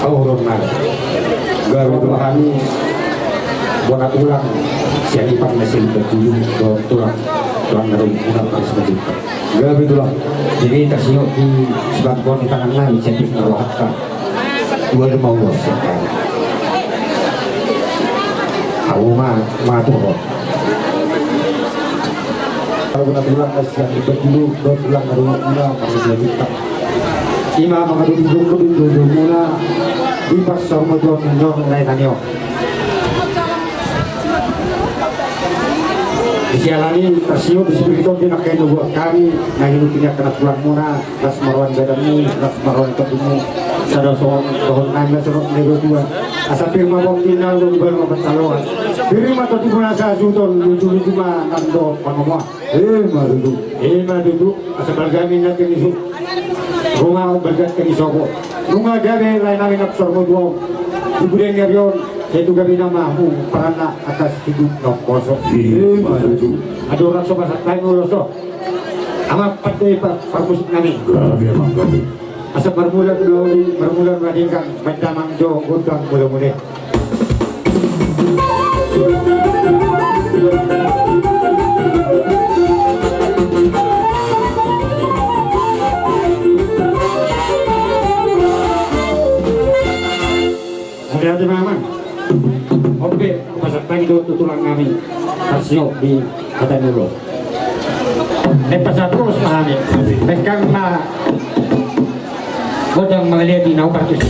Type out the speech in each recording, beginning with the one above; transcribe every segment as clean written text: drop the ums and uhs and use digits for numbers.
hormat gawe kami buat ulang siapa mesin bertujuh tulang ngaruh ulang harus berjuta gawe tulang jadi tersiok di sebab di tangan lain saya ngaruh hakka dua mau sekarang aku mah tuh kalau nak ulang yang bertujuh tulang ngaruh ulang harus berjuta Ima mengadu dulu muna di pasar modal minor lainnya. Isialani tersiu di situ kita nak kain dua kali, nah ini punya kena pulang muna, ras marwan gadani, ras marwan ketemu, sada soal pohon nangga serot nego dua. Asal firma bom tina lu baru bertaluan. Diri mata tu pun asa sudon lucu mah nando panoma. Mah dulu, asal bergami nanti isu. Rumah bergat ke Isobo, rumah gawe lain lain absorbo dua, kemudian nyarion, saya juga bina mahu perana atas hidup nok kosong. Ada orang sobat lain uloso, ama pakai musik kami. Asal bermula mendingkan mencamang jo gudang mula-mula. Hati memang, oke peserta itu tulang kami tersiok di kata dulu. Pasal terus mahami, tekan na, godang mengalir di nau kartus.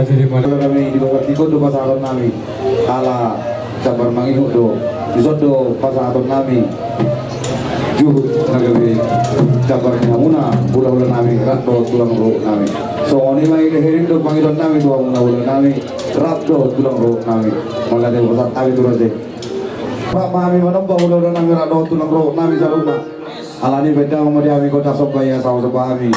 Jadi mana kami di bawah tiga do pasangan kami, ala cabar mangihu do, disodo pasangan kami, juhud nagawi cabar ngamuna bulan kami, rato tulang roh kami. So oni mai leherin do pangidon kami dua bulan kami, rato tulang roh kami, malah dia pasang kami turun deh. Pak kami menempa bulan kami rato tulang roh kami saruna, ala ni beda kami kami kota sobaya sawo sobami.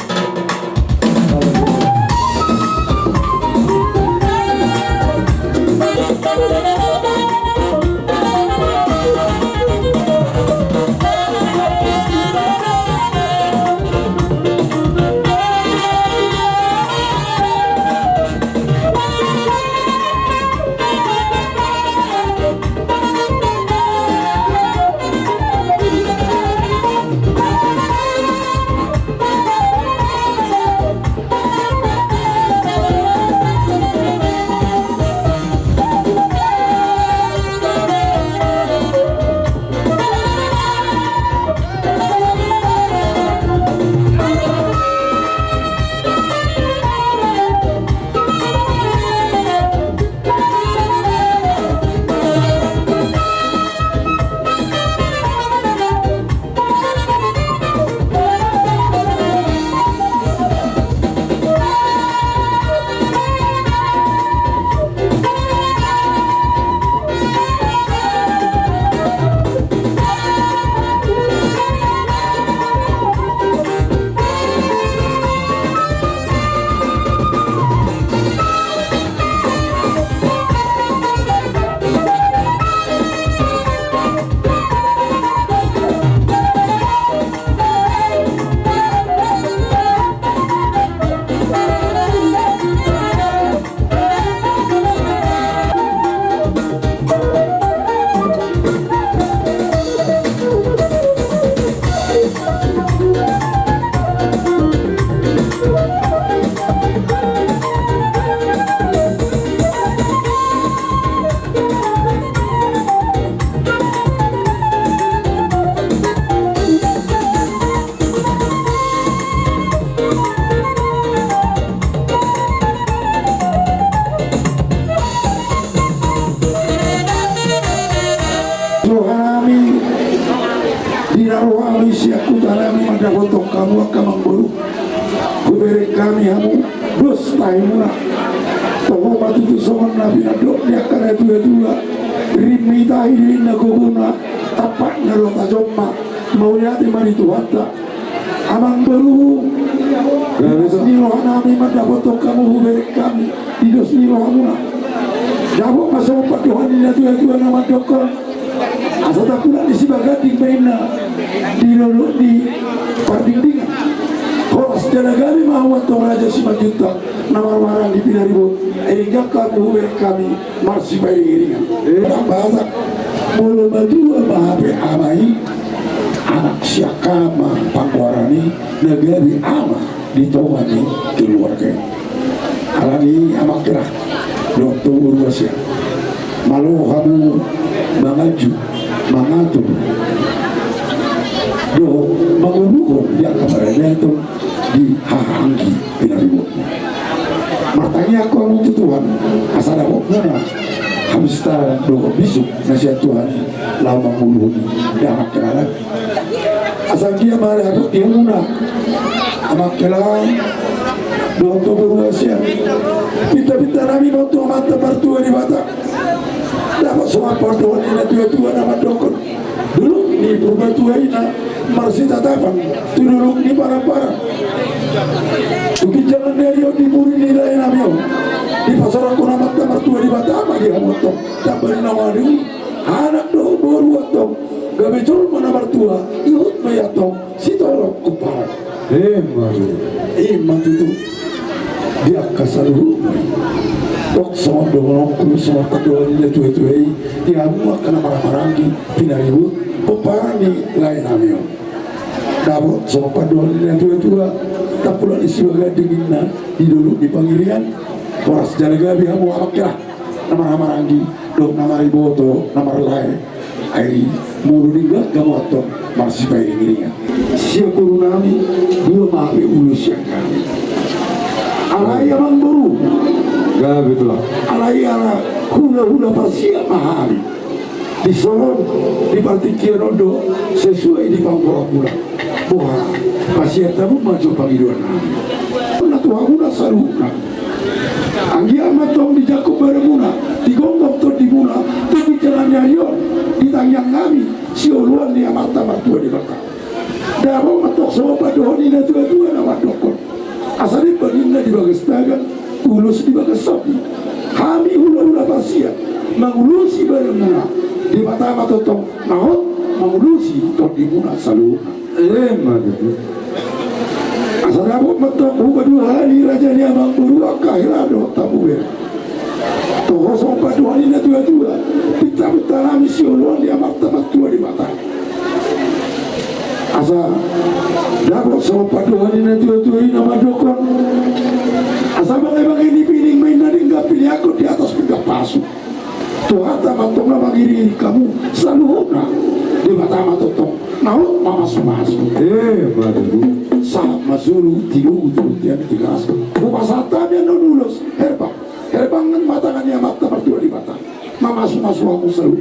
matutu songon nabi nadok dia karena dua-dua rimi tahirin naguguna tapak naro tajomma mau nyati mari tuwata amang baru nirohan kami madapotok kamu huberik kami didos nirohamuna jabok masuk paduhan ini dua-dua nama dokon asal tak pula di sibagading mainna di lolo di pardingdingan horas jalagami mahawat tong raja simajuta nama warang di pinaribo hingga kamu huberik kami marsi bayi iringan bahasa mulu badua mahape amai anak siakama pangwarani negeri ama ditawani keluarga alani amak kerah dokter urwasya malu kamu mengaju mengatur do menguruhkan yang kabarnya itu di hahanggi pinaribut matanya aku amu Tuhan asal aku muna habis tara do bisuk nasihat Tuhan lama muluhuni dan amak kerah asal dia marah aku dia muna amak kerah dokter urwasya pinta-pinta nami waktu mata partua di mata dapat semua partuan ini tua-tua nama dokon dulu ini berbatua ini marsi tatapan itu dulu ini parah-parah mungkin jangan dari di muri nilai nami di pasar aku nama partua di mata apa dia motong tak beri nama ini anak do baru atau gak becor mana partua ihut mayatong si tolong kuparan iman itu dia kasaluhu dok sama dorongku sama kedua ini tuai-tuai dia muak kena marah-marahi pinaribu peparani lain amio dapat sama kedua ini tuai-tuai tak pula disiwaga dinginna di dulu di pangirian horas jalaga biar muak kira nama marahi dok nama riboto nama lain ai mulu digak kamu atau masih baik ini siap kurunami dua maaf ulus yang kami alai abang baru gak betul lah alai ala hula-hula persiap mahali di Solo di Partikian Ondo sesuai di Pangkora buah pasien tamu maju panggilan kami Tuhan guna saruna anggi amat tong di Jakob Baremuna di Gonggong to di Muna tapi jalannya yon di tangyang kami si uluan di amata martua di belakang daro matok sama padohon ini tua-tua nama dokon asali baginda di bagas tagan ulus di bagas sopi kami hula-hula pasia mengulusi Baremuna di mata-mata tong nahot mengulusi to di Muna saluna asal aku mentok dua hari raja ni abang buru kahira do tabu ber toh sompa dua hari na tua pita nami si uluan dia mata tua di mata asal dapat sompa dua hari na tua nama dokon asal bagai dipiling main nadi enggak pilih aku di atas pinggak pasu tuh hata mantong nama kiri kamu selalu hona di mata tong naut mama sumasu sama Zulu tilu dia tigas upasata dia nulus herbangan matangannya mata berdua di mata mama sumasu aku selalu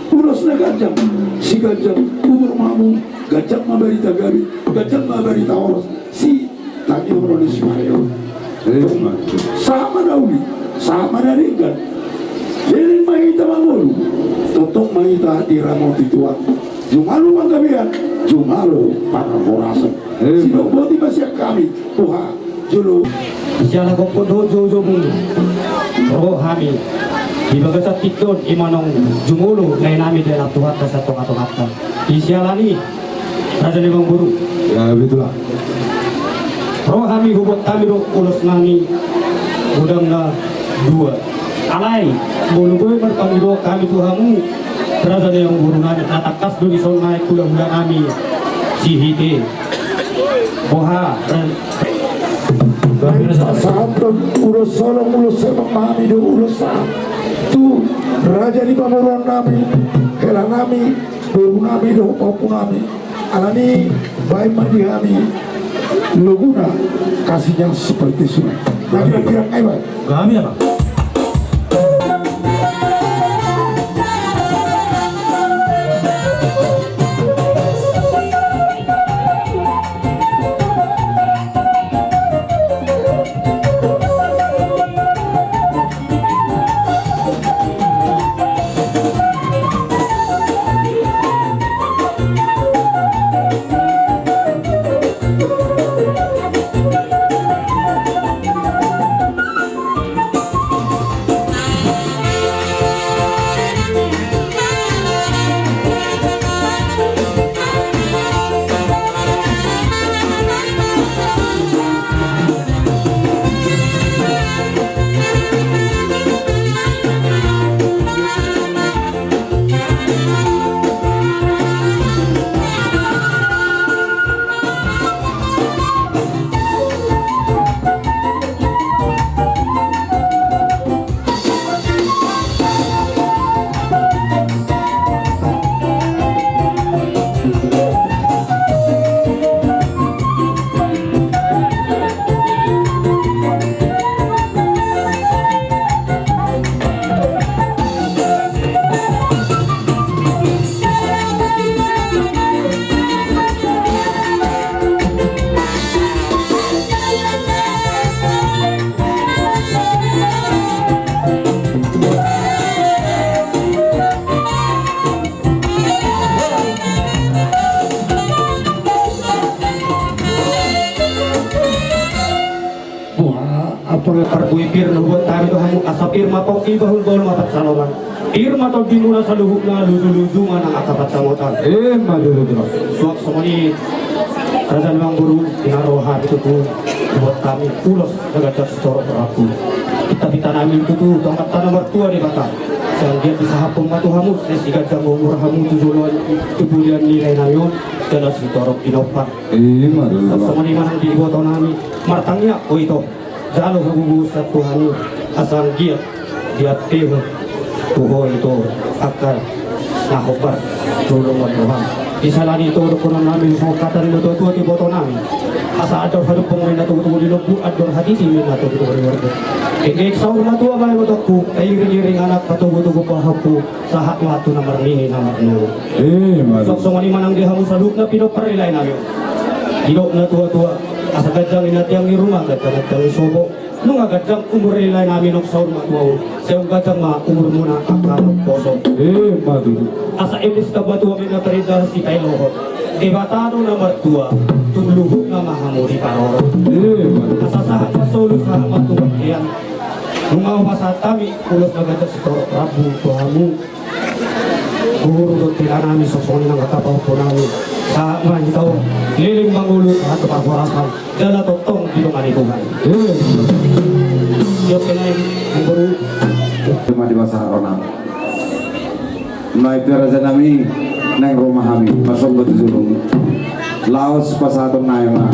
urusnya gajang si gajang umur mamu gajang mabari tagabi gajang mabari taoros si tadi orang di Sumario sama dauli sama daringkan jadi mahita mangulu totok mahita di ramot ituan Jumalu manggabian, Jumalu para horasan. Sino boti masih kami, Tuhan julu. Siapa kau podo jojo mulu, roh kami. Di bagasat tikton imanong jumulu lain nami dalam Tuhan kasat atau kata. Isialani raja limang guru. ya betul lah Roh kami hubut kami roh ulus nami udang na dua. Alai bolu boy berkami roh kami Tuhanmu. Raja yang guru nami tatakas dulu sol naik hula-hula kami sihite boha Santun urus solong urus sepak mami do urus tu raja di pamuruan nami kela nami guru nami do papu nami alani baik mandi kami luguna kasih yang seperti sungai tapi kira hebat kami apa mga parbuipir na huwag tayo ito hamong asapir mapong ibahul-bahul mapat sa loman. Irma to dinuna sa luhuk na luduludungan ang akapat sa motan. Madududro. Suwak sa mani, Rajan Bang Guru, pinarohan ito po, buat kami ulos nagadat sa toro peraku. Kita namin ito po, tangkat tanah mertua di bata. Sang dia bisa hapong matuhamu, nesigat ang umurahamu tujuluan kebulian nilai nayon, dalam si toro pinopan. Madududro. Sa mani manang di iboto namin, martangnya o ito, jalo hububu sa Tuhan asal dia tiho. Tuho itu akan nakobar tulong at Tuhan. Isa lang ito ko na namin sa katan nito ito at iboto namin. Asa ador halup po ngayon natutuwa nilo po ador hadisi min natutuwa nilo. Iksaw matuwa ba yung ko ay ring anak patubo-tubo pa hapo sa hatwato na marmini na marno. So mani manang diha mo sa loob na pinoparilay namin. Ilok na tuwa-tuwa. Asa gadyang inatiyang ni rumah gadyang sobo. Nung agadyang umurilay namin ng saur matwaw. Sa yung gadyang umur muna ang kamang poso. Madududro. Asa ilis ka ba tuwa may naparidar si kay Lohot? Ibatano na martua, tuluhog na mahamuri paroro. Asa sahat sa solo sa matuwa kiyan. Nung mawasa tami, ulos na ganda si Toro Prabu, Tuhamu. Uhurudot tila namin sa soni ng katapaw po namin. Sa mga itaw, liling mangulot at kapagwarasan, dala totong bilungan ituhan. Diyos kinayin, ang guru. Cuma di masa Ronam. Naik pera nami neng rumah kami masuk betul sulung. Laos pasatong naik mah.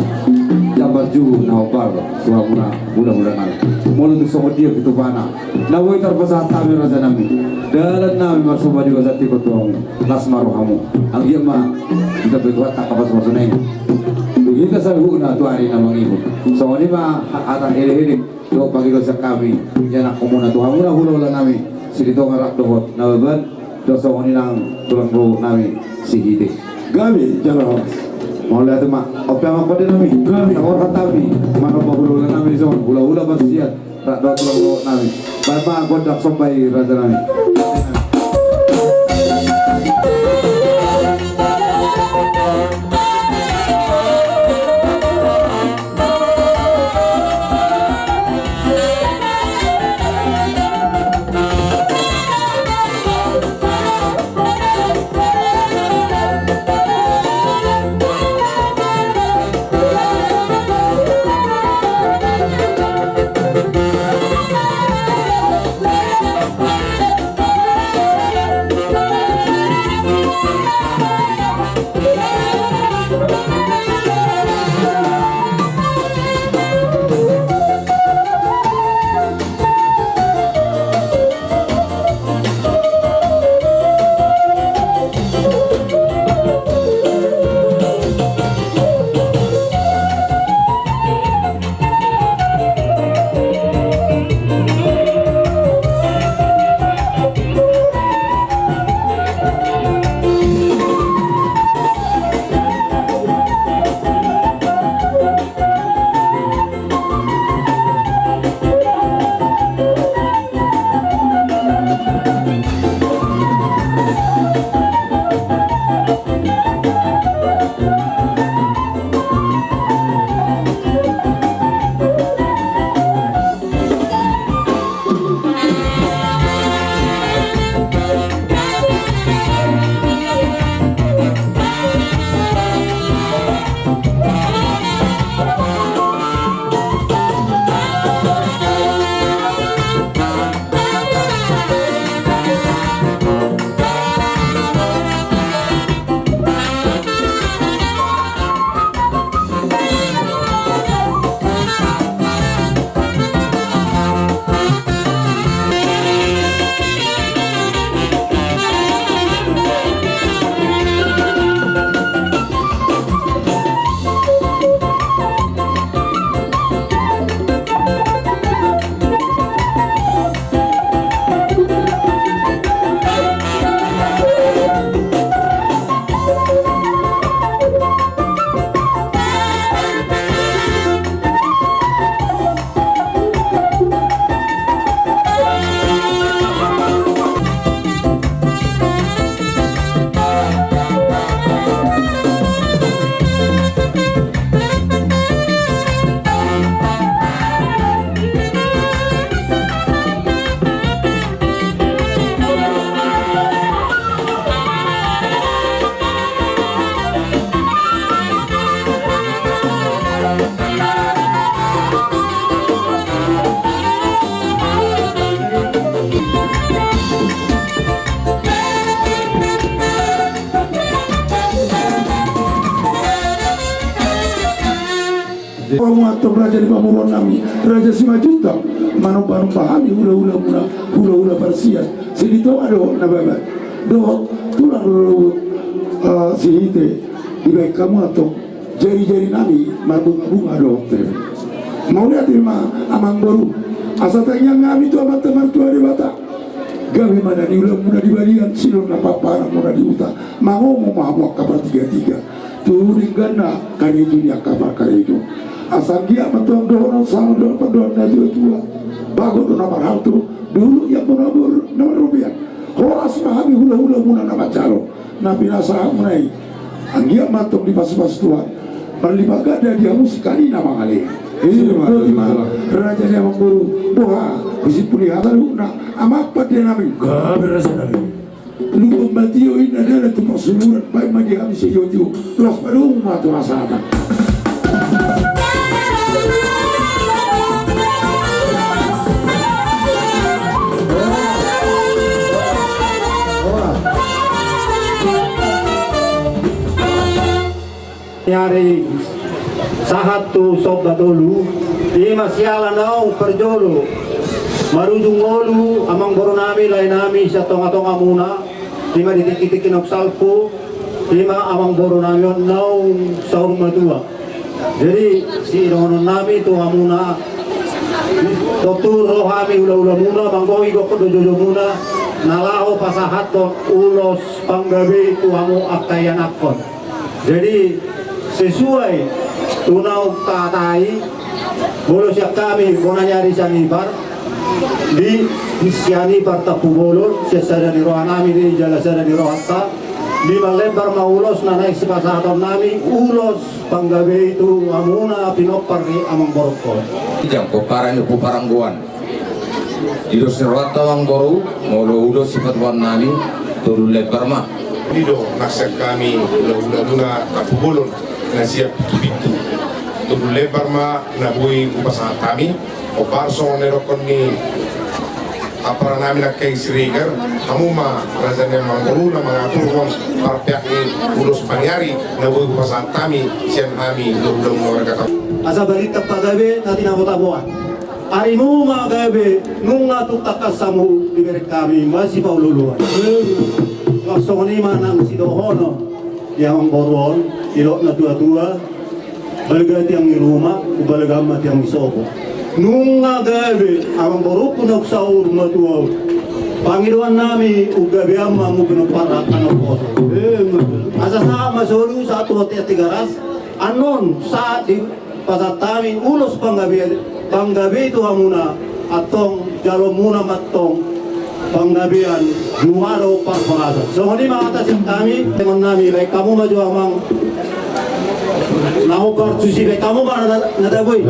Jabar ju naupal suamuna budak-budak nami. Mulu tu sokot dia gitu pana. Nawai terpasat kami raja nami. Dalam nami masuk badi wasati kotong lasmaru kamu. Ang dia mah kita berbuat tak kapas masuk neng. Kita sabu na tu hari namang ibu. So ini mah atang hiri-hiri. Do pagi dosa kami. Yang nak komuna tu hamuna hula-hula nami. Silito ngarak dohot. Nawaban dosa ini nang tulang roh nami si hide. Gabi jalan. Mau lihat mak, apa yang aku nami? Nawar katabi, mana hula-hula nami zon, hula-hula basiat, tak do tulang roh nami. Bapa aku dak sombai raja nami. Atau raja di Pamuron nami raja Simajuta manu pahami hula Persia sedito ado nababat do tulang sihite di baik kamu atau jari-jari nami mabunga-bunga do mau lihat terima amang baru asatnya ngami tu amat teman tua di bata gawe mana di ulang muna dibalikan silon napa parang muna di uta mau mahabok kabar 33 turun gana kari dunia kabar kari itu asal dia betul dorong sama dorong pendorong tua bagus tu nama hal tu dulu yang menabur nama rupiah horas pahami hula muna nama calo nabi nasa munai anggia matung di pas-pas tua berlibaga ada dia musikali nama kali ini raja dia mengguru boha bisi pulihara lu nak amat pada nabi gak berasa nabi lu membatio ini adalah tu persuluran baik magi habis yotiu los padung matu asata nyari sahat tu sobat dulu di masyala nau perjolo marujung olu amang boro nami lain nami sa tonga-tonga muna lima ditik-tikin of salpo lima amang boro nami nau saur madua jadi si ronon nami tu amuna doktor rohami ula muna manggowi goko dojojo muna nalaho pasahat ton ulos panggabe tu amu aktayan akon jadi sesuai tunau tatai bolo siap kami bona nyari sanibar di siani partapu bolo sesada di rohan nami di jala sada di rohata di malembar maulos na naik sepasaton nami ulos panggabe itu amuna pinopar di amang boroko jam ko parang ko parangguan ido serwata wang boru molo udo sifat wan nami turun lebar ma Lido nasib kami muna kapubulon na siap bitu tudu lebar ma na buhay upasahan kami o barso nerokon ni apara namin na kay Sirigar hamuma razan yang mangguru na mga turwang parpiak ni ulos pangyari na buhay upasahan kami siyan kami lulong warga kami asa balita pagabe natin ang kutabuan ari mo mga gabe nung natutakas sa mo liberik kami masih paululuan wakso ni manang sidohono yang boron ilok na tua-tua balagati ang iruma ubalagamat yang isobo nung gabe ang boru punok sa urma tua Panginoon nami ugabi ama mo pinapara ano asa sa masolu sa ato at tigaras anon sa di pasatami ulos panggabi itu amuna atong jalo muna matong panggabian jumaro parpasa so ini makatasin kami teman nami baik kamu maju amang namu partusi baik kamu mana nadaboy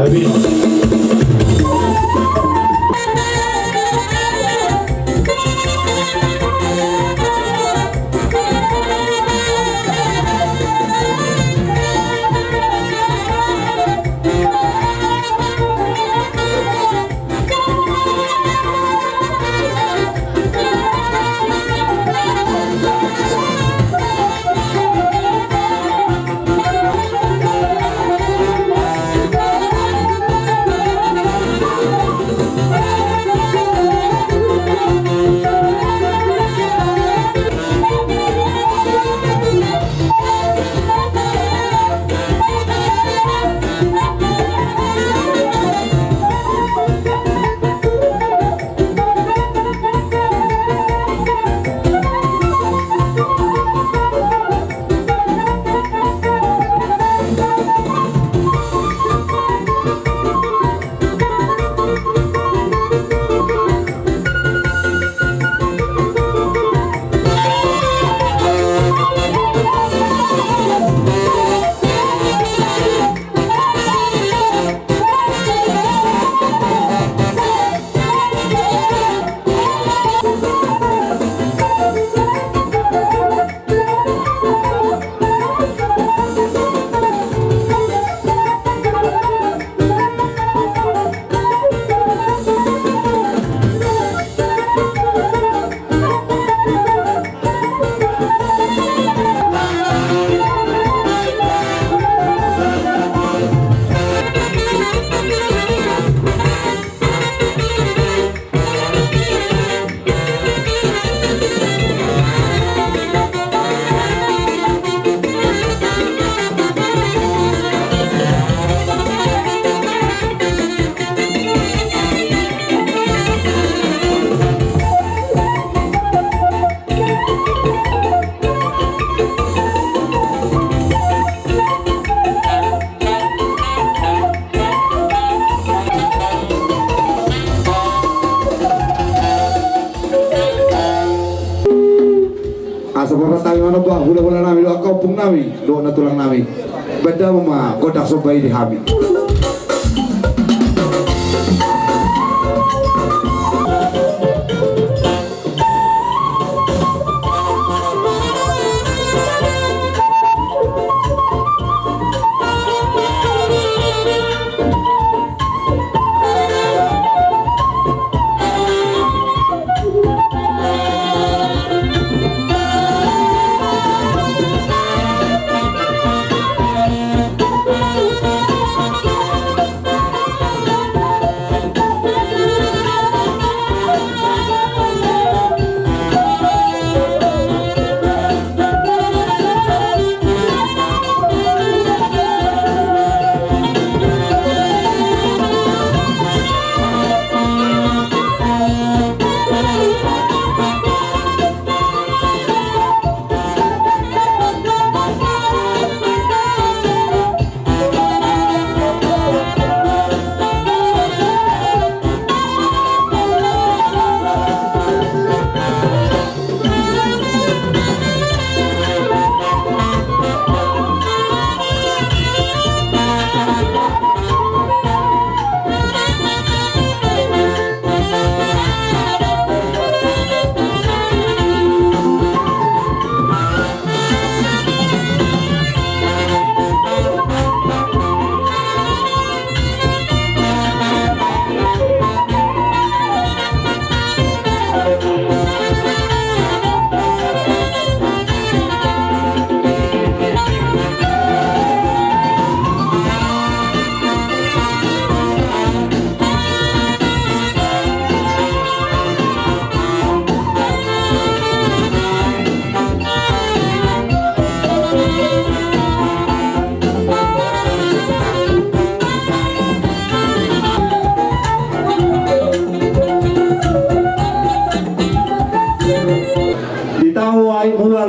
sebab tahu mana bah hula nami do kampung nami do na tulang nami beda mama kodak sobai di habi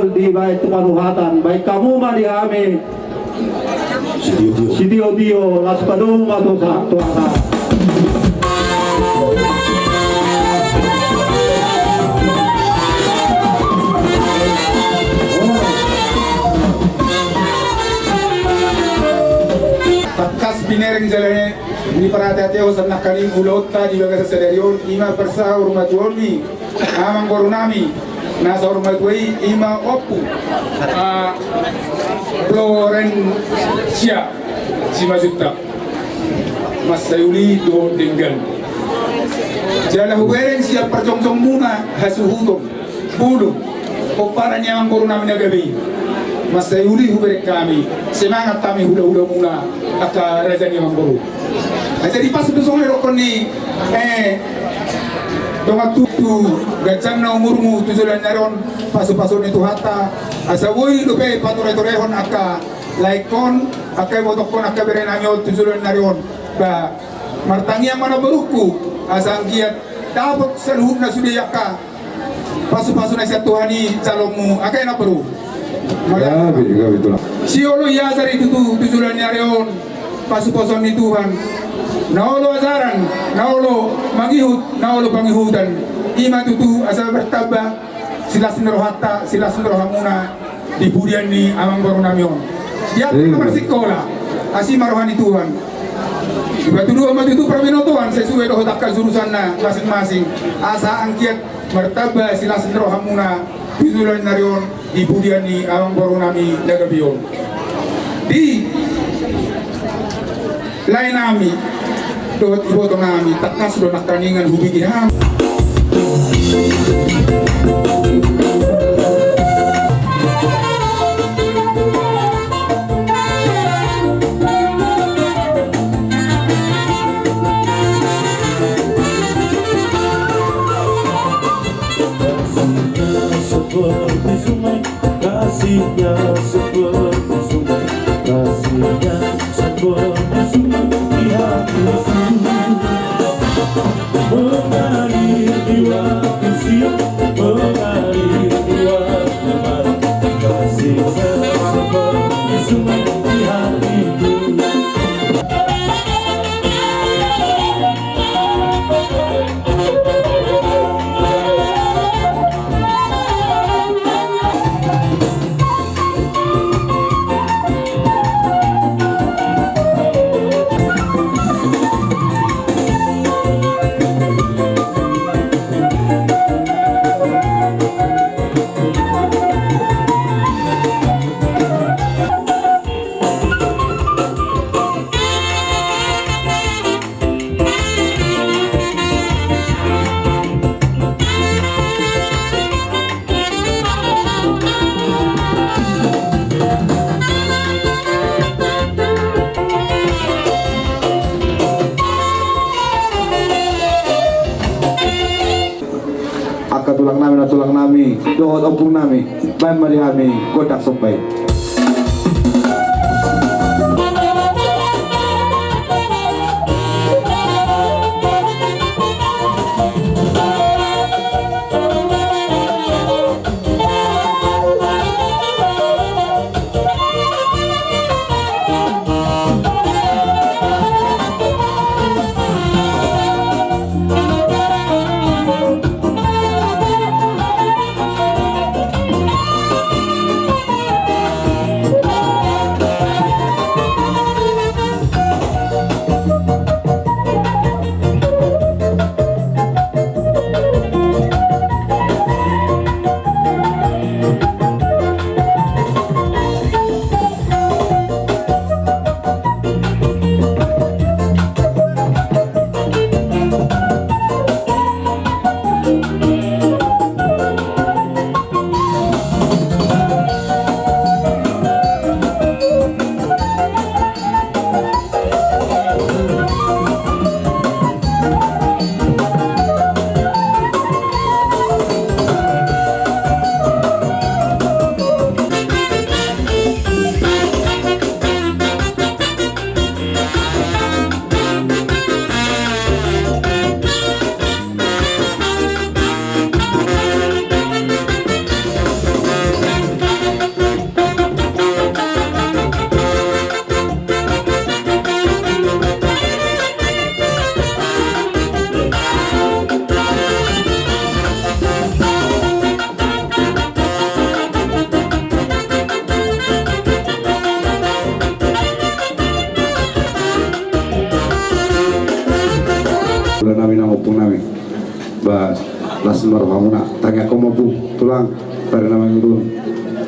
di baik tumanuhatan baik kamu mari kami Sidio Laspadung Madosa Tuasa Pakas binereng jalane ni parate o sanna kaling ulota di baga sederion ima persa urmatuoni amang korunami nasa urmatuai ima opu Florencia Simajuta Masayuli do Denggan jala hubereng siap perjong-jong muna hasuhudom bulu opara nyamang korunami nagabi Masayuli hubereng kami semangat kami hula-hula muna aka rezani manggoru jadi pas besok rokon ni donga tutu gacang na umurmu tujulan naron pasu-pasu itu hata asa woi lupe patore-torehon aka laikon aka botokon aka berenanyo tujulan naron ba martangi yang mana beruku asa giat dapat seluruh na sudah aka pasu-pasu na Tuhani calonmu aka yang beru ya betul siolo ya dari tujulan naron pasu-pasu ni Tuhan naolo azaran, naolo mangihut, naolo pangihutan. Ima tutu asal bertambah silas nerohata, silas nerohamuna di budian ni amang baru namion. Dia nomor sekolah, asih marohani Tuhan. Iba tudu amat itu prawino Tuhan sesuai doh takkan jurusanna masing-masing. Asa angkiat bertambah silas nerohamuna tujuan narion di budian ni amang baru nami nagabion. Di lain nami doot iboto nami takas do nakaningan hubigi ham seperti sungai kasihnya seperti sungai kasihnya seperti sungai di hatiku mengalir di waktu siang mengalir di waktu malam kasihnya seperti sungai di hatiku. Aka tulang nami na tulang nami, doon opung nami, bayan marihami, kodak sompay. Bulan namin ang upong namin ba las marhamuna tanya ko mabu tulang para naman yun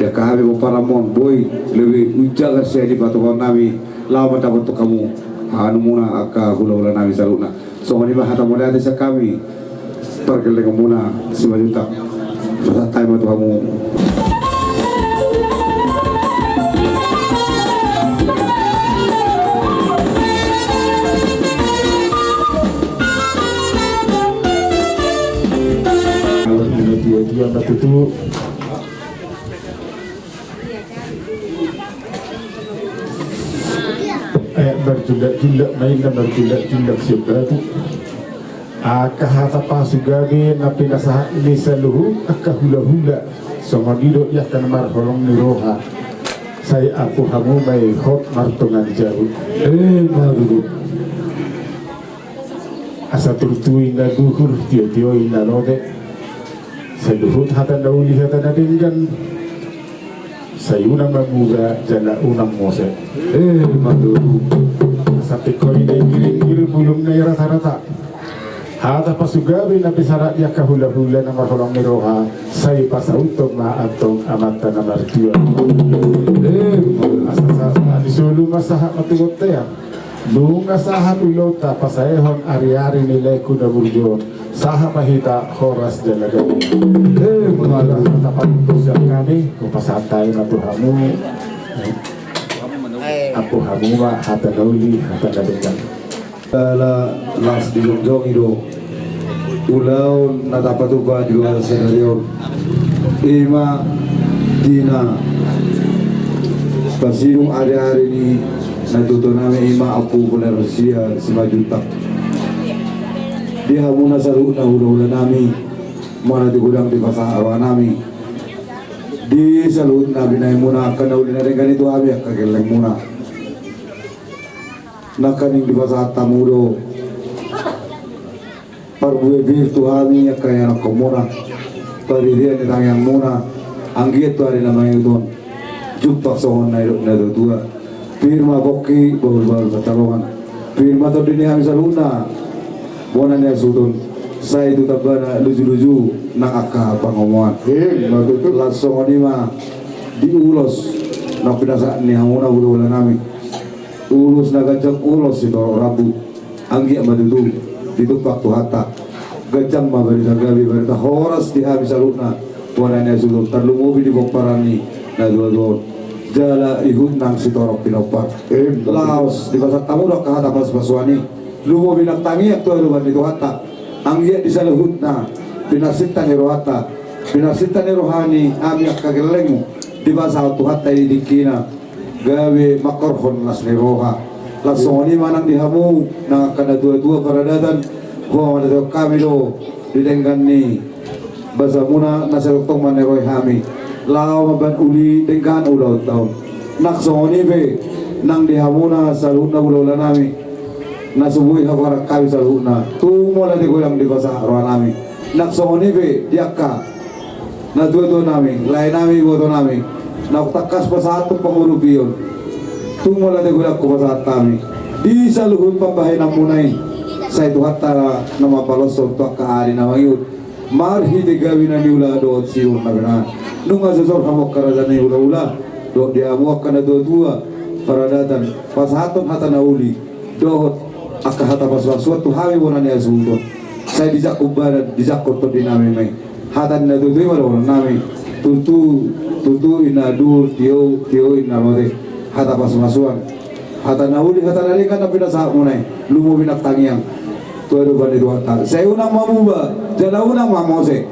dia kahabi mo paramon boy lebih ujaga saya di batuan nami lama dapat to kamu anu muna aka hula-hula nami saluna so ni bahata mo dati sa kami perkeling muna si majuta sa time to kamu dia natutu berjulak-julak mainan berjulak-julak siapa tu kahata pasugabi na pinasahan ni saluhu hula-hula sama didok ya kan marholong ni roha saya aku hamu may hot martungan jauh maru asa turtui na duhur tio-tio ina rode saluhut hatan dauli hatan adingan sayuna mamuga jala unang mose maduru sampai koi na giring-giring bulong na rata-rata hata pasugabi na pisarat ya kahula-hula na marholong ni roha say pasautog maantong amata na martiwa asasa disulu masaha matugot tayo lunga saha pilota pasayehon ari-ari nilay kuda burjo saha mahita horas dalaga malah tapantos yang kami kupasatay na tuhamu aku hamu ma hata nauli hata nadengan las di Jongjong itu ulau natapatuba di luar senario ima dina pasirung hari-hari ini natuto namin ima apu benar sia 5 juta dia muna saru na hula-hula nami mana di gudang di pasar arwah nami di salut nabi na muna akan nauli na rin ganito abi kageleng muna nakaning di pasar tamudo parbuwe virtu ami kaya na komuna paridia ni tangyang muna anggit tu hari namanya itu jumpa sohon na dua firma boki baru batalongan firma to dini hami saluna bonan ya sudun saya itu tabana luju-luju nak aka pangomongan langsung ni mah diulos nak pinasa ni hamuna bulu-bulu nami ulus na gajang ulos itu rabu anggi madudu ditupak tu hata gajang mah berita gabi berita horas di hami saluna bonan ya sudun terlumubi di bokparani na dua-dua jala ihut nang sitorok pinopar laos di pasar tamu dok kahata pas paswani lumo binang tangi ak tuh luban itu hata anggiat di saluhut na pinasita ni rohata pinasita ni rohani ami akageleng di basa tuhat tay dikina gawe makorhon las ni roha lasoni manang dihamu na kada dua paradatan huwa manado kami do didenggan ni basa muna naserotong maneroy hami lao maban uli denggan ulau taun naksoni be nang dihamuna saluna ulau nami nasubui hakarak kami saluna tu mola di goyang di basa roha nami naksoni be diaka na dua nami lain nami boto nami na takas pasatu pengurubion tu mola di goyang ko pasat kami di saluhut pambahay ng munay sa ituhatara na mapalosog to kaari na mayut marhi di gawin na niula doot siyon na gana nung asasor hamok karadan ni ula-ula doot di amuak ka na dua paradatan pasahaton hata na uli doot akahata paswaswat tu hawi wana ni asudo saya dijak kubaran dijak kotor di nami may hatan na dua wala nami tutu inadur tio inamore hata paswaswan hata na uli hata na ringan na pinasahat mo na lumo binaktangyang tuwado ba ni Duhata saya unang mamuba jala unang mamose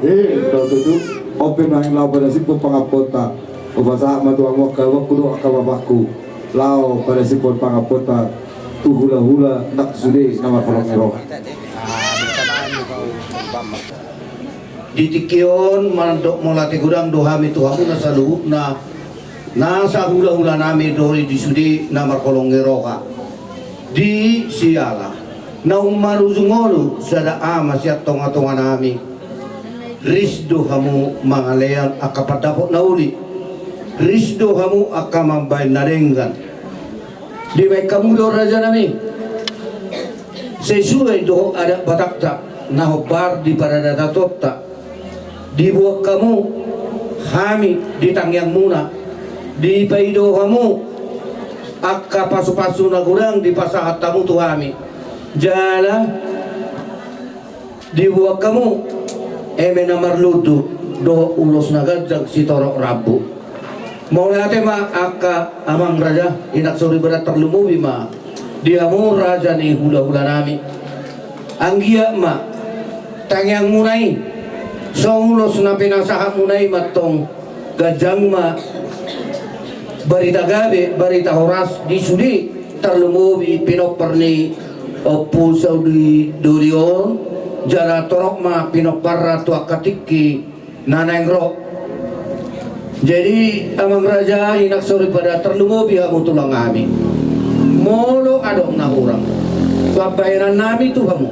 tutu open na yung lao pada sipon pangapota o basa matuang mo kawak kudo akababaku lao pada sipon pangapota tu hula-hula naksude na makolong ero ditikyon mandok molati gudang dohami tuhamu nasa luhut na nasa hula-hula nami dori disudi na makolong ero ka di siala na umaruzungolu sada ama siya tonga-tonga nami risdo hamu mangalean akapadapot na uli risdo hamu akamambay narenggan di may kamudo raja nami sesuai doho ada batakta na hobar di paradatatot di buak kamu hami di tangyang muna di paido hamu akka pasu-pasu na gurang di pasahat tamu tu hami jala dibuat kamu na marludu do ulos nagajag si torok rabu mau natin ma aka amang raja inak suri berat terlumubi ma diamu raja ni hula-hula nami anggia ma tangyang munay so ulos na pinasaha munay matong gajang ma barita gabi barita horas di sudi terlumubi pinokper ni opo sa durion jala torok ma pinopara tua katiki nanengro jadi amang raja inak suri pada terlumubi hamu tulang kami molo adong nahurang pabayaran nami tu kamu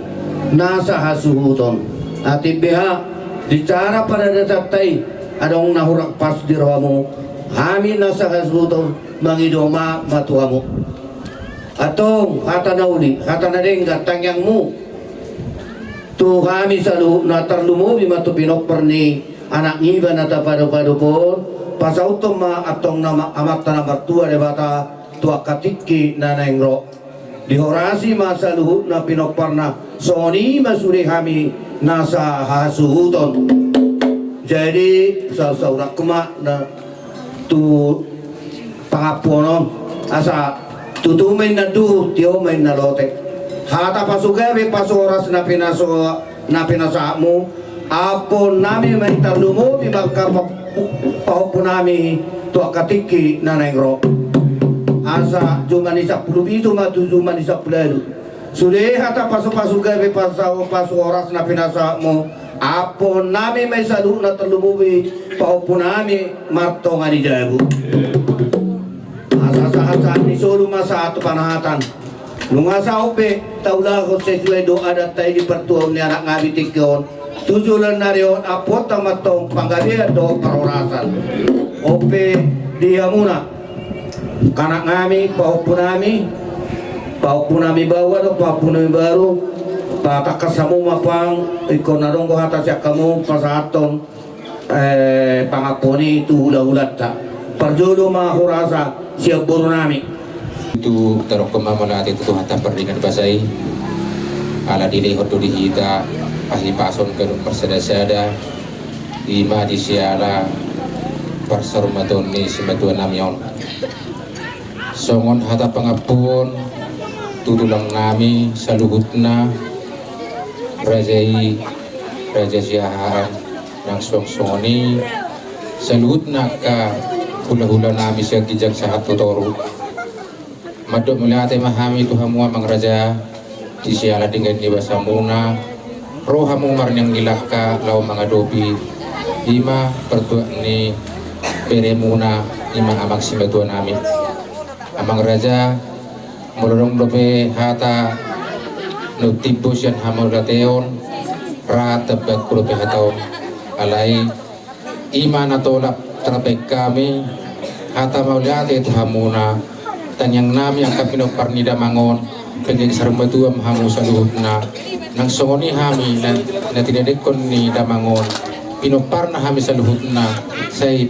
nasa hasuhuton ati beha dicara pada datatay adong nahurang pas dirhamu kami nasa hasuhuton mangidoma matuhamu atong hata na uli hata na rin gatangyang mo tu kami salu na terlumubi matu pinokper ni anak ngiba na tapado-pado po pasautom ma atong nama amak tanah mertua de bata tua katiki na nengro dihorasi masa luhut na pinokper na soni masuri kami nasa hasuhuton jadi saurak kema na tu pangaponon asa tutu main na du tio main na lote hata pasugabe pasoras na pinasamu apo nami may tarlumo di magka pahopo nami to akatiki na nengro asa jumani sa pulubito matu jumani sa pulalu sude hata pasugabe pasoras na pinasamu apo nami may salu na tarlumo di pahopo nami marto nga ni jabu saat ni solo masa ato panahatan nung asa ope taula ko sesuai doa dat tayo di pertuon ni anak ngabitik yon tujulan na riyon apot tamatong panggabihan do parorasan ope dia muna kanak ngami paupo nami bawa do paupo nami baru patakas sa mo mapang ikaw na dong ko hata siya kamu pasaton pangaponi itu hula-hulat ta parjodo mga kurasa siap buru nami itu terok kemamon natin itu hata perdingan basai ala dili hodo dihita ahli pason ke persada-sada ima di siala persormaton ni sematuan namion songon hata pangapun tutulang nami saluhutna rajai Raja Siahaan ng song-songoni salut na ka hula-hula nami siya kijag sa hatutoro madok mula ate mahami Tuhan mua mang raja di siala dengan di basa muna roha mo marnyang nilaka lau mga dopi ima pertua ni pere muna ima amang simatua nami amang raja mulurong dope hata nutibus yan hamul rateon rata bagkurupe hataon alai ima na tolak terapek kami hata mauliate itu hamuna tanyang nami ang kapinoparnida mangon pengen sarumbatua mahamu saluhna nang songoni hami na tinadekon ni damangon pinopar na hami saluhna say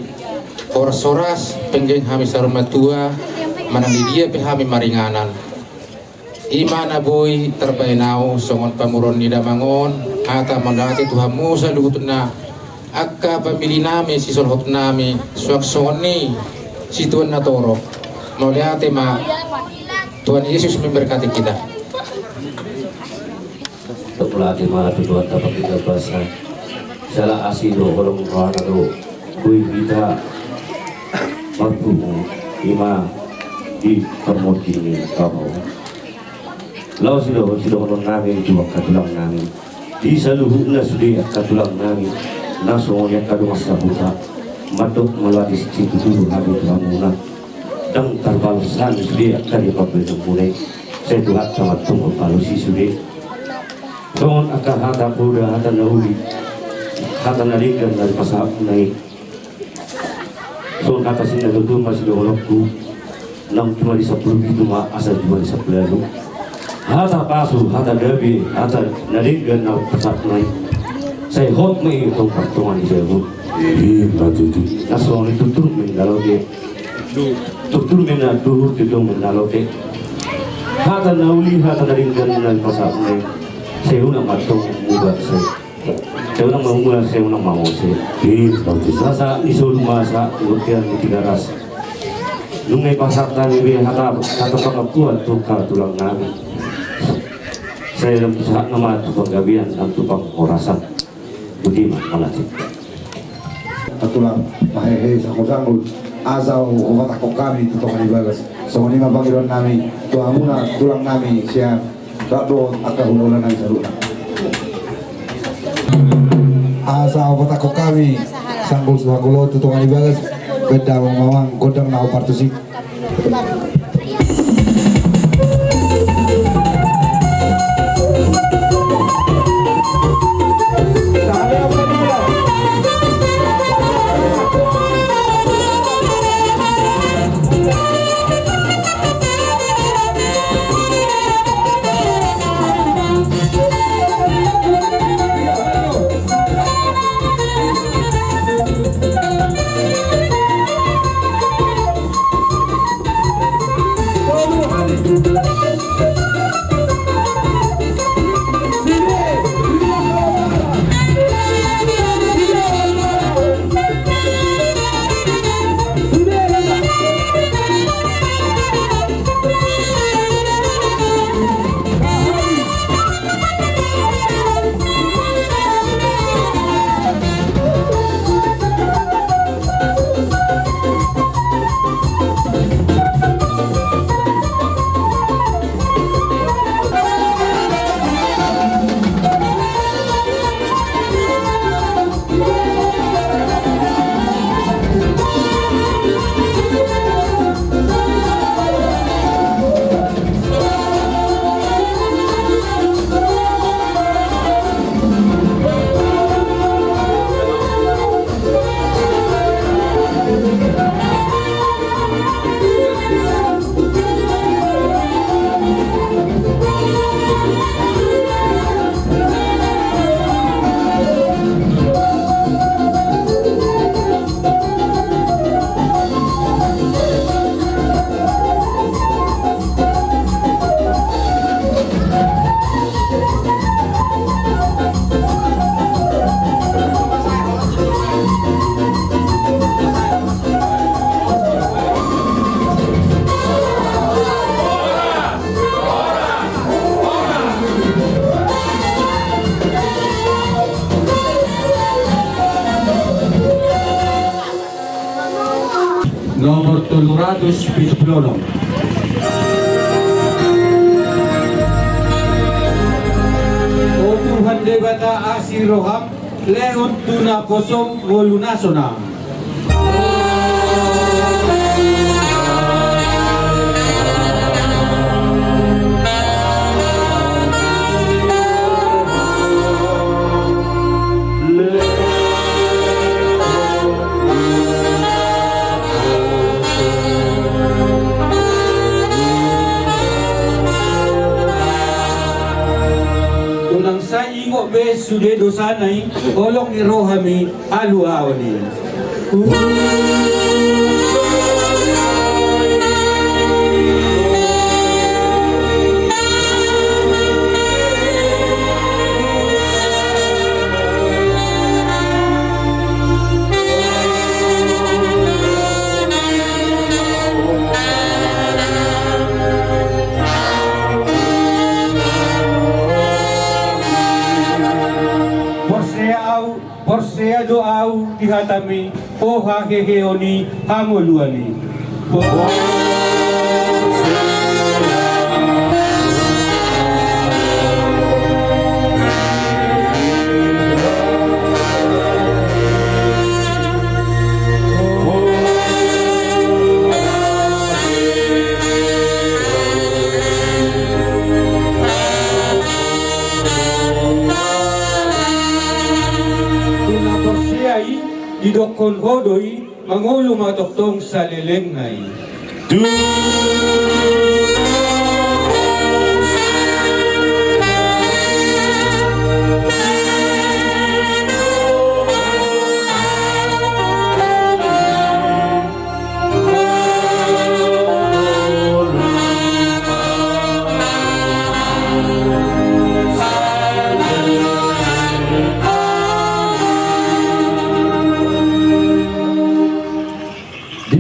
soras pengen hami sarumbatua manang dia pe hami maringanan ima na boy terbainau songon pamuron ni damangon hata mandati tuhamu saluhna akka pamili nami si solhot nami suak songoni si tuan na toro mauliate ma Tuhan Yesus memberkati kita. Pelatih malah Tuhan dapat kita bahasa salah asilo kalau mengkawan itu kui kita bertemu ima di permodini kamu lau sudah menurut nami juga katulang nami di saluhuna sudah katulang nami nasungnya kadu masa buta matuk melalui situ dulu habis kamu dan terbalusan sudah dari pabrik mulai saya tuhan sama tunggu balusi sudah Songon akan hata kuda hata nauli hata narikan dari pasal naik songon kata sini itu masih dolokku nam cuma di 10 itu mah asal cuma di 10 lalu hata pasu hata dabi hata narikan dari pasal naik saya hot mai itu pertemuan di saya hot nah songon itu turun mendalau dia turun mendalau itu mendalau dia hata nauli hata narikan dari pasal naik saya unang matong muda saya unang mamula saya unang mau saya sa isul masa ukian di garas nungay pasar tani be hata pangapuan to ka tulang namin saya lang sa nama tukang gabian ang tupang orasan budiman malati Tulang mahehe sa kusangul asaw umat ako kami tutong ibagas so ni mabangiron nami tuang muna tulang nami siya Rado akahulolan ng saruna. Asa opat ako kami sanggol sa gulo tutungan ibagas beda mawang godang na partusik. nomor 376. O Tuhan Dewata Asih Roham, lehon tuna kosong wolunasona. Unang sa ingo be sude dosanay, olong ni Rohami alu awali. Porsea doau dihatami poha heheoni hamoluani. Idokon hodoi mangulo matoktong sa lilengnay.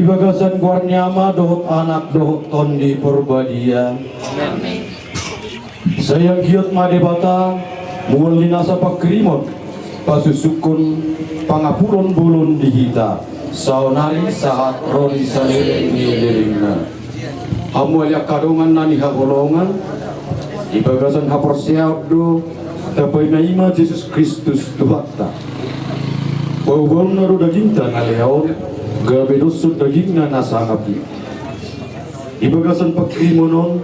Bagasan Guarniama dohot anak dohot tondi Purbadia. Sayang giot madebata mul dinasa pakrimot pasusukun pangapulon bulun dihita saonari saat rodi salireng niliringna hamulia kadongan nani hagolongan di bagasan haporseab do tapay naima Jesus Kristus Tuhatta pawon naru daginta ngalehaon gabe dosud dagingna nasangapi ibagasan pagkrimonon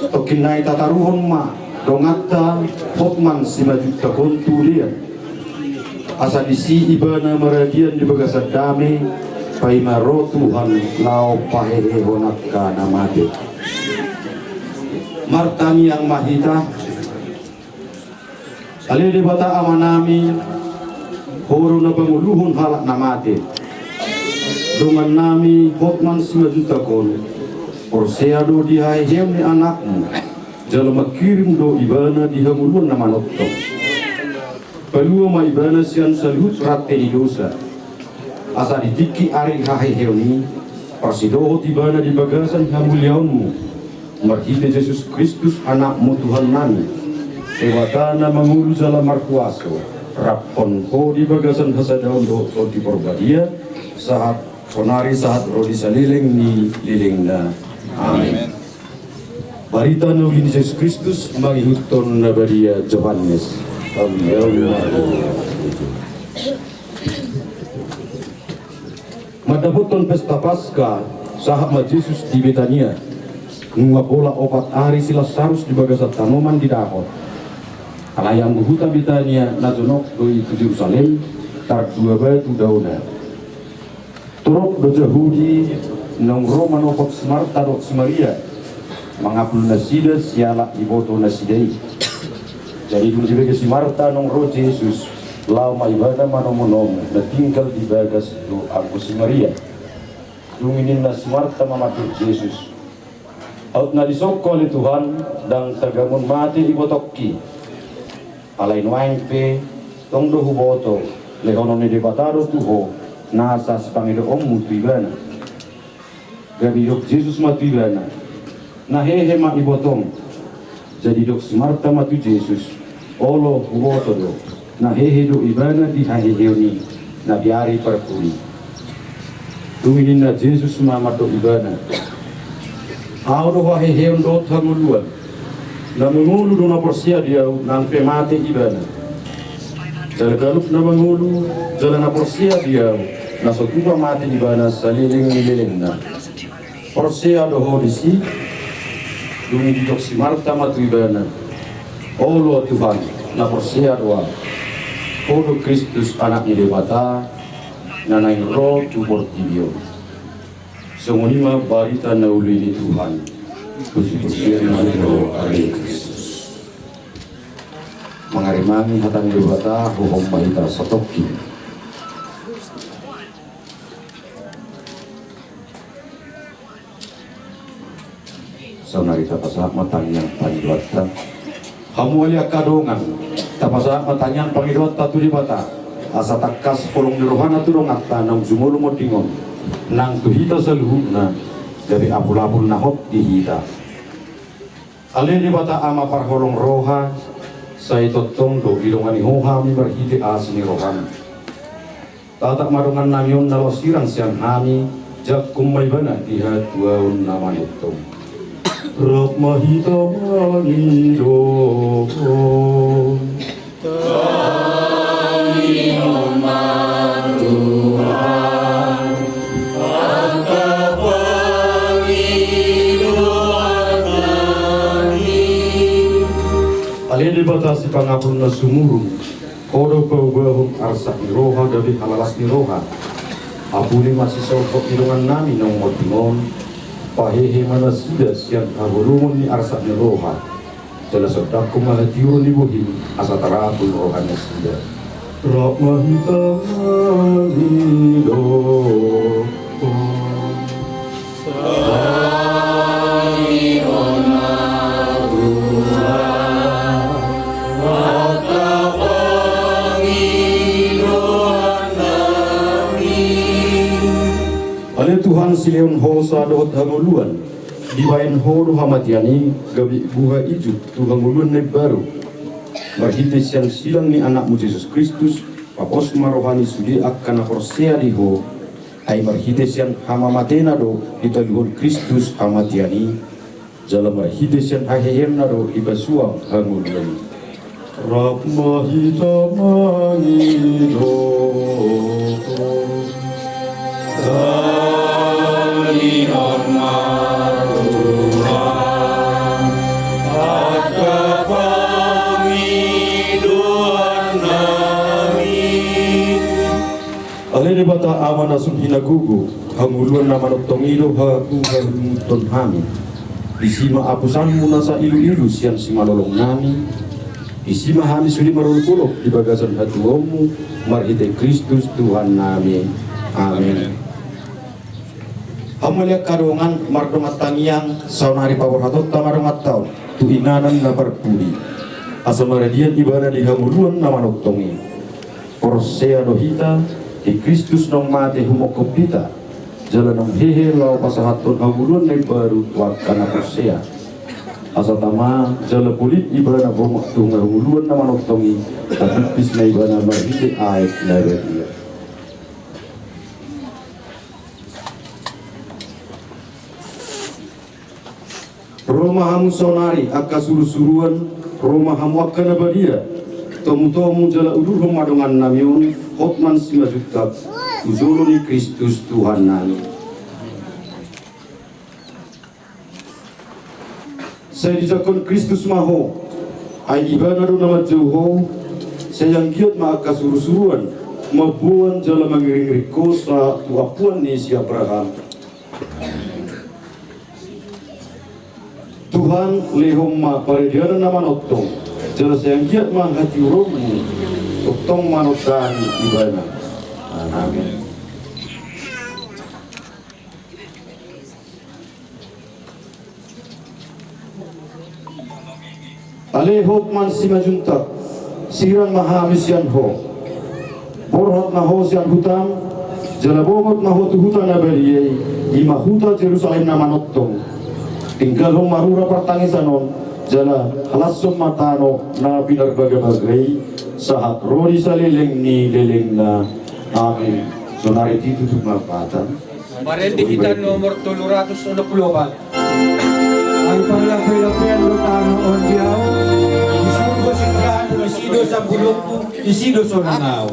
tokinay tataruhon ma dongata hotman simajuta kontulian asa disi ibana maragian ibagasan dame paimaro Tuhan lao pahehehonak ka namade martani yang mahita alili bata amanami horo na panguluhon halak namade dengan nami hotman simajuta kon Porsea do dihai hem ni anakmu jalan makirim do ibana dihamulun nama noktong pelua ma ibana sian salut rate di dosa asa ditiki ari hahai heuni persidohot ibana di bagasan hamuliaunmu marhite Jesus Kristus anakmu Tuhan nami ewatana mangulu jala markuaso rapon ho di bagasan hasadaun do di Purbadia saat sonari saat rodi salileng ni lilingna. Amin. Barita nulin Yesus Kristus mangihuton nabadia Johannes. Madabuton pesta Paskah sahabat Yesus di Betania ngapola opat hari silasarus di bagasat tanoman di dahot. Alayang buhuta Betania nazonok doi tu Jerusalem tar dua batu dauna. Turok do Jahudi nong Roman opot Smarta do Samaria mangapul nasida siala iboto nasidai jadi dun sebagai Smarta nong ro Jesus lama ibadah manomonom na tinggal di bagas do aku Samaria dunginin na Smarta mamatur Jesus out na disokko ni Tuhan dang tagamun mati ibotokki alay nuaing pe tong do huboto lehono ni debataro tuho nasa sa Panginoong mutibana gabi dok Jesus matibana nahehe ma ibotong jadi dok Smarta matu Jesus olo huboto do nahehe do ibana di haheheoni na biari perpuri Tumingin na Jesus mamato ibana. Audo waheheon do tanguluan. Na mengulu do na porsia dia nang pemate ibana. Jala galup na mengulu, jala na porsia dia na sotupa mate ibana saliling na. Porsia do hodisi, dumi di toksi marta matu ibana. Olo Tuhan na porsia doa. Odo Kristus anak ni Dewata, nanay roh tubor tibio. Semunima barita na uli ni Tuhan. Puji-pujian roh ari Kristus. Mangarimami hatang Dewata hukum bahita sotoki. Sonarita pasak matang yang panjwata. Hamulia kadongan tapasa matanyang pangidot tatu di bata asa takas polong dirohana turong atta nang jumulu modingon nang tuhita saluhuna dari apul-apul nahot dihita ale di bata ama parholong roha say totong do ilongan ihoha mi berhiti asni rohana tatak marungan namyon nalosirang siang hami jak kumaibana diha tuaun naman utong Rok mahita mangido Panginoon Tuhan Angka Panginoon kami Alin dibatasi pangapun na sumurung Kodo pawahong arsak ni roha Dabi halalas ni roha Apuli masih sokok ilungan nami nang motingon pahehe manasida siang agulumun ni arsak ni roha jala sodak kumahatiun ni buhim asa tarapul roha nasida rahmahita hido Panginoon Tuhan maka Panginoon kami Ale Tuhan sileon hosa dohot hanguluan dibain horo hamatiani gabi buha ijuk tu hanguluan na baru marhites yang silang ni anakmu Yesus Kristus papos marohani sudi akan akorsea diho ay marhites yang hamamatena do ditaluhon Kristus hamatiani jala marhites yang hahehem na do ibasuang hanguluan Rahmahita mangido Panginoon Tuhan Angka Panginoon kami Ale ni bata aman asum hinagugu hanguluan naman of tongido hagugaluton hami isima apusanmu nasa ilu-ilu siyan si malolong nami isima hami suli marulpulok di bagasan hatuomu marhite Kristus Tuhan nami amin Hamulia kadongan mardomat tangiang saunari pawar hatot tamardomat taon tuinanan na berpudi asal maradian ibadah di hamuluan nama noktongi porsea dohita di Kristus nong mate humokop dita jalan nong hehe lau pasahaton hamuluan na baru wakana porsea asal tama jala pulit ibadah bomok tunga hamuluan nama noktongi tapipis na ibadah marhite aek na redia Roma hamu sonari akka suru-suruan Roma hamu akka nabadia tomu-tomu jala udur madongan namion hotman sima jutak uzolo ni Kristus Tuhan nami saya dijakon Kristus maho ay ibadah do nama jauho saya yang giat ma akka suru-suruan mabuan jala mangiring rikosa tuapuan ni si Abraham Tuhan lehom ma parediana nama notong jelas yang giat ma hati uromu notong manotan ibana amin alehot man simajuntak siran mahamisian ho borhot na ho sian hutam jalabomot na ho tuhutan na beriye imahuta Jerusalem nama notong tinggal marura pertangisanon jala halasum matano na pinagbaga-bagay sahat rodi sa leleng ni leleng na amin sonari ditutup mapatan Marendi kita nomor 364. Ang panglapi-lapian do tano on diaw. Isugo si Trano, isido sa bulok ko, isido sa nangaw.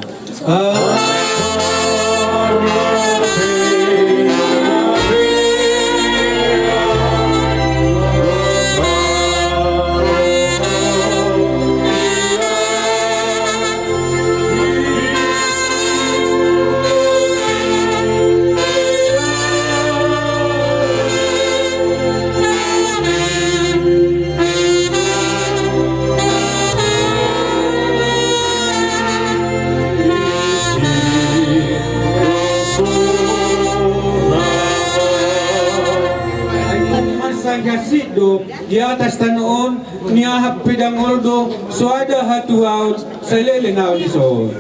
Sido di atas tanoon niya hapidang oldo so ada hatuaw sa lelenaw di so.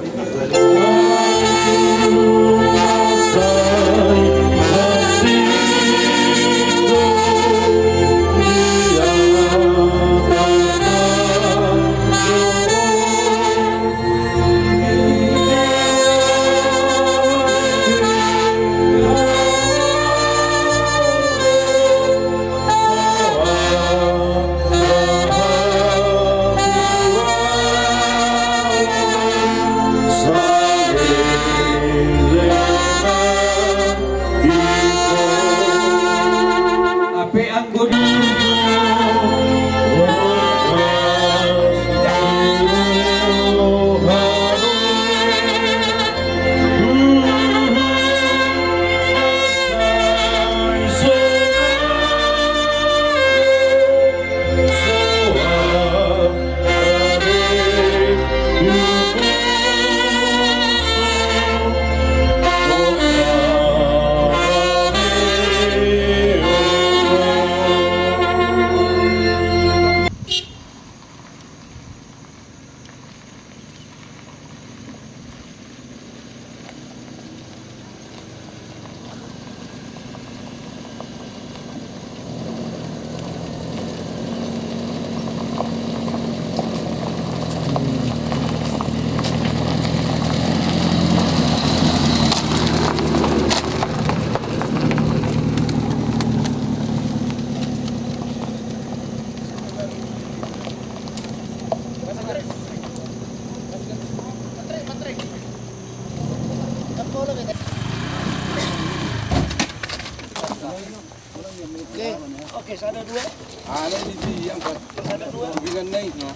Oke, sana dua. Ada di yang Sana dua. bilang naik no.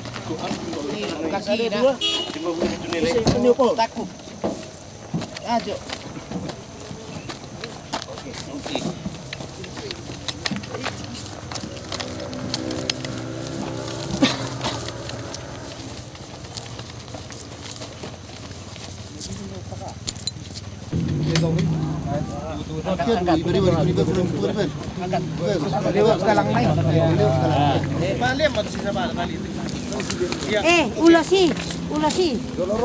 Kasih dua. 50 nilai. Ini apa? Takut. Ayo. Oke. Ulasi.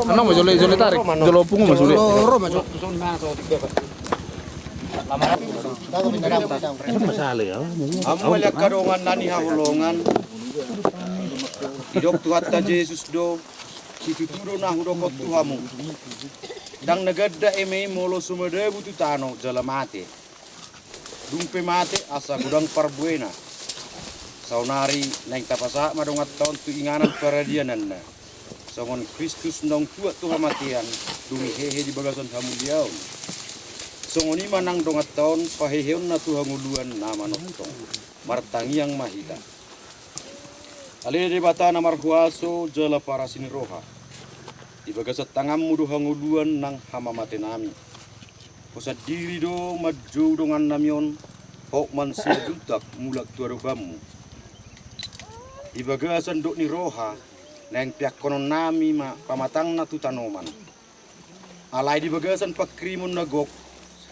Ano mo jole tarik? Jolo pungo mo jole. Amo lihat kadongan nani hahulongan. Idok tuhatta Jesus do. Situturo na hudokot tuhamu. Dang nagadda eme molo sumedebu tu tano jala mate. Dumpe mate asa gudang parbuena. Saunari naing tapasa madongat taon tu inganan paradianan na. Songon Kristus nong tuat tu hamatian dumi hehe di bagasan hamuliaun. Songoni manang dongat taon paheheon na tu hanguluan nama noktong. Martangiang mahita. Alih di bata na marhuaso jala para siniroha. Di bagasat tangamu do hanguluan nang hamamate nami. Pusat diri do maju dongan namion hok man sia jutak mulak tuarugamu. Di bagasan do ni roha nang piak konon nami ma pamatang na tu tanoman. Alai di bagasan pakrimun nagok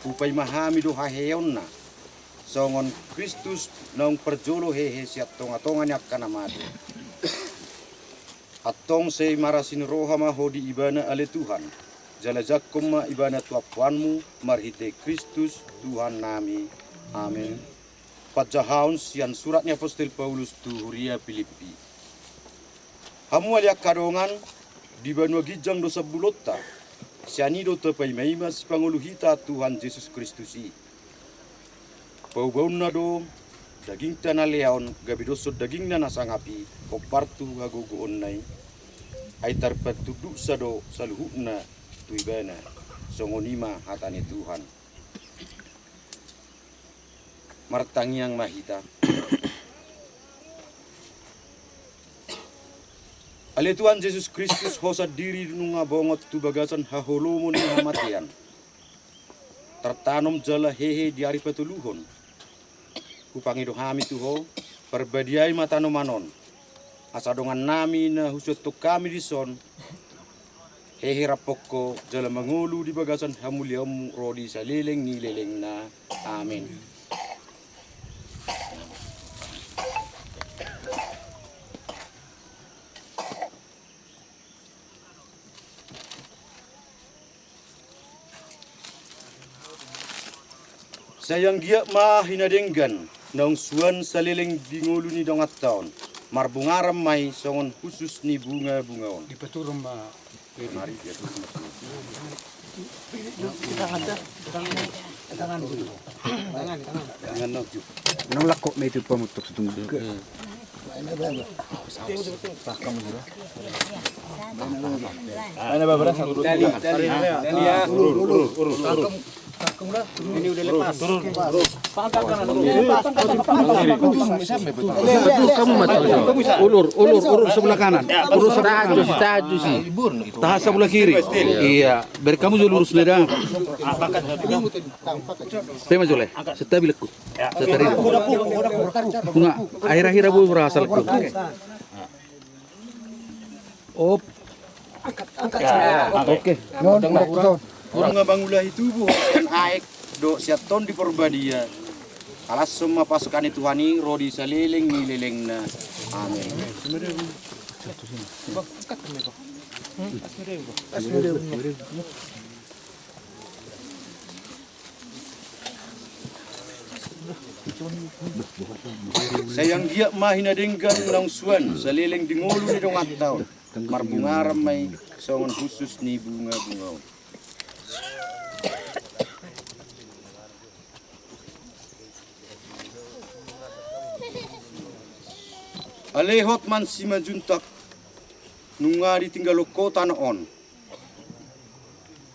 upay mahami do haheon na. Songon Kristus nang perjolo hehe siat tonga-tonga nyak kanamati. Atong say marasin roha maho di ibana ale Tuhan. Jalajakum ma ibana tuapuanmu marhite Kristus Tuhan nami. Amin. Pajahaun sian suratnya Apostol Paulus tu Huria Filipi. Hamu aliak kadongan di banua gijang dosa bulota. Sianido tepai maima si panguluhita Tuhan Yesus Kristus i. bau-bau do daging tanah leon gabidoso daging na nasangapi o partu hagogoon nai ay tarpatudu sado saluhuna tuibana songonima hatani Tuhan martangiang mahita Ale Tuhan Yesus Kristus hosa diri nunga bongot tu bagasan haholomo ni hamatian tertanam jala hehe di hari petuluhon kupangido hami tuho perbadiai matano manon asadongan nami na husut to kami dison hehe rapoko jala mangulu di bagasan hamuliam rodi saleleng ni leleng na amin. Sayang dia mah hinadenggan nang suan saleleng dingulu ni dongat taon marbungaram mai songon khusus ni bunga-bungaon. Di peturum ma. Mari dia tu. Tangan no. Nang lako may itu pamutok sa tunggu. Ana babara satu dua. Tali ya. Urus. Ini udah lepas. Pangkalkan ulur sebelah kanan. Ulur sebelah kanan. Taju sih. Tahan sebelah kiri. Iya, biar kamu lurus lidah. Tema jole. Setabilku. Setari. Bunga, akhir-akhir abu berasal ku. Op. Oke. Orang ngabangula itu bu, aek do siaton di perbadia. Alas semua pasukan itu hani rodi saleleng ni leleng na. Amin. Sayang dia mahina denggan nang suan saleleng di ngolu ni dong ataun. Marbungaram mai songon khusus ni bunga-bunga. Alehot man si majuntak nunga ditinggal kota on.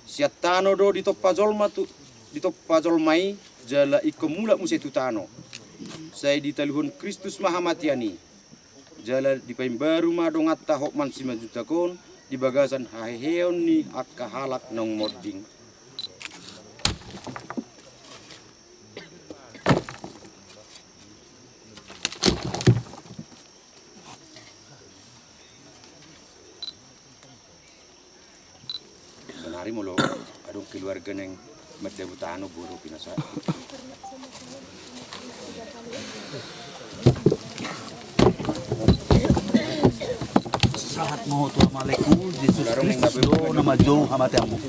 Siatano do di topazol matu di topazol mai jala ikomula musetu tano. Saya ditaluhun Kristus Mahamatiani. Jala di baru madongat tahok man si majuntakon di bagasan haheon ni akahalak nong moding. Senari mulu adong keluarga neng medebutano buru pinasa. Sahat mo tu amaleku Yesus Kristus do nama jauh hamatamu.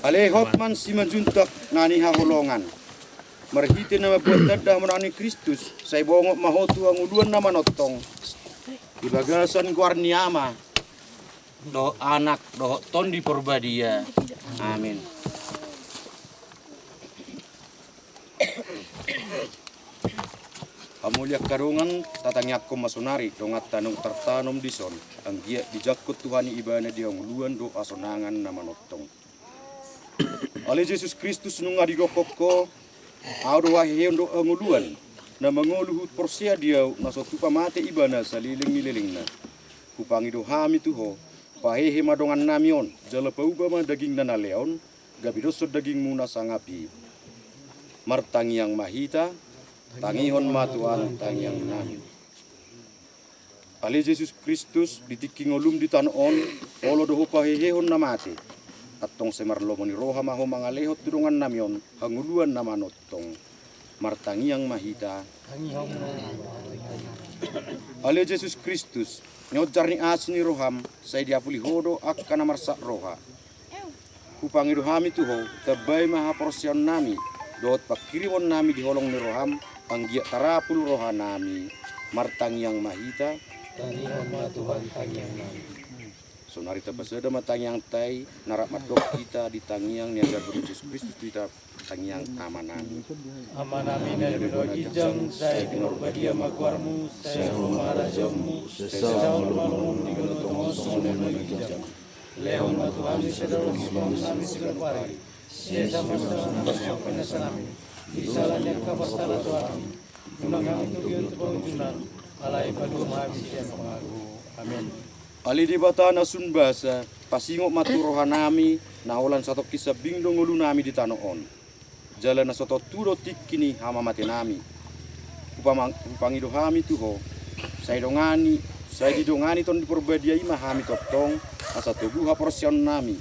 Alehot man si majuntak nani haholongan. Marhiti nama buat dadah menani Kristus. Saya bongok mahotu anguluan nama notong. Di bagasan guarniama. Do anak do ton di perbadia. Amin. Amulia karungan tatangyak ko masonari dongat tanong tertanum di son. Ang giya dijakut Tuhan ibana di anguluan do asonangan nama notong. Ale Yesus Kristus nung adigokoko audo waheon do anguluan na mangoluhut porsia dia nasotu pamate ibana saliling nililing na kupangi do hami tuho pahehe madongan namion jala paubama daging nana leon gabidoso daging muna sangapi martangiang mahita tangihon matuan tangiang nami Ali Yesus Kristus ditiki ngolum di tanon olo doho pahehehon namate atong semarlomoni roha maho mangalehot turungan namion hanguluan namanotong martangiang mahita Ali Yesus Kristus nyojar ni asni roham saya diapuli hodo akan marsak roha kupangidu hami tuho tebai maha porsion nami dot pakirimon nami di holong ni roham panggiak tarapul roha nami martangiang mahita Tani hama Tuhan tangiang nami. Sonari tapasada matangiang tay narap madok kita di tangiang niaga Guru Yesus Kristus kita tangiang amanami. Amanami na dudo kijang saya kinor badia magwarmu saya rumah rajamu saya ulmanum di gunung sonen magijang. Leon matuhan di sedang sebelum nami sigarpari. Saya sama sama penasanami. Di salahnya kapastara Tuhan. Unang tujuan pengunjunan alai padu mahabis yang pengaruh. Amin. Ali di batana sunbasa pasingok matu rohanami naholan satu kisah bingdong ulu nami di tanoon. Jalan soto turo tikini hama mate nami. Upangido hami tuho. Saya didongani ton di perbadiai mahami totong asa tubuh haporsion nami.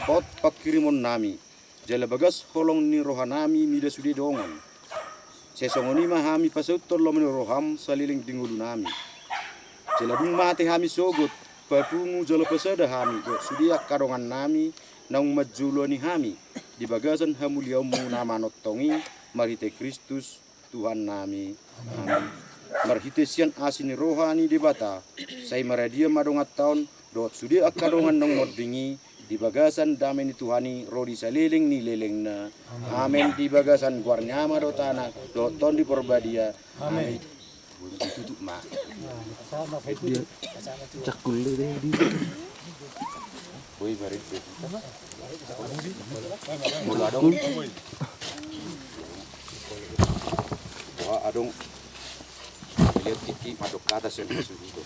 Pot pakirimon nami. Jala bagas holong ni rohanami mida sudi dongan. Sesongoni mahami pasaut tolong ni roham saliling dingulu nami. Jala dung mate hami sogot papungu jala pasada hami dot sudi kadongan nami nang majuloni hami di bagasan hamuliamu nama notongi marite Kristus Tuhan nami. Amin. Marhite sian asini rohani di bata saya maradia madongat tahun dot sudi kadongan nang modingi di bagasan damai ni Tuhani rodi saliling ni leleng na amin di bagasan guarnyama do tanah do ton di perbadia amin tutup mak Cakul deh di. boy barit mula adong wah adong lihat tiki madok ke atas yang masuk itu